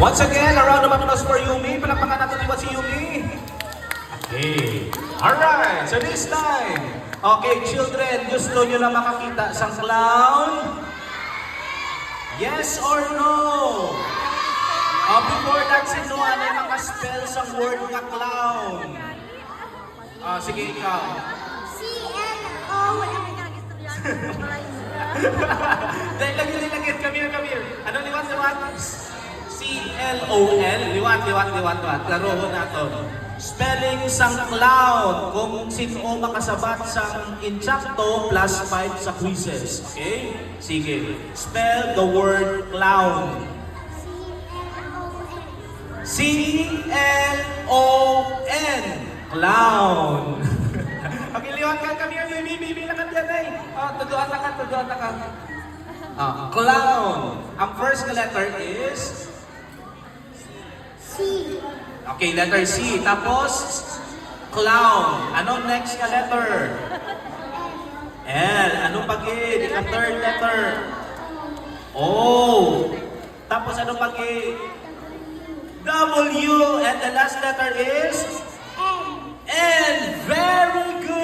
Once again, a round of applause for Yumi. Palakpakan natin iwan si Yumi. Okay. Alright, so this time. Okay, children, gusto nyo na makakita sa clown? Yes or no? Before that, sino ano yung makaspell sa word na clown? Sige, ikaw. C-L-O-N. Lagi. Come here. Ano liwat? C-L-O-N. Liwat. Laro na to. Spelling sang clown. Kung sino makasabat sang insakto, plus 5 sa quizzes. Okay? Sige. Spell the word clown. C-L-O-N. Clown. Okay, liwat ka. Come here, baby. Lakad yan eh. Tuduan na ka. Clown. Ang first na letter is? C. Okay, letter C. Tapos, clown. Anong next na letter? L. Anong pag-i? Ang third letter? O. Tapos anong pag-i? W. And the last letter is? N. N. Very good!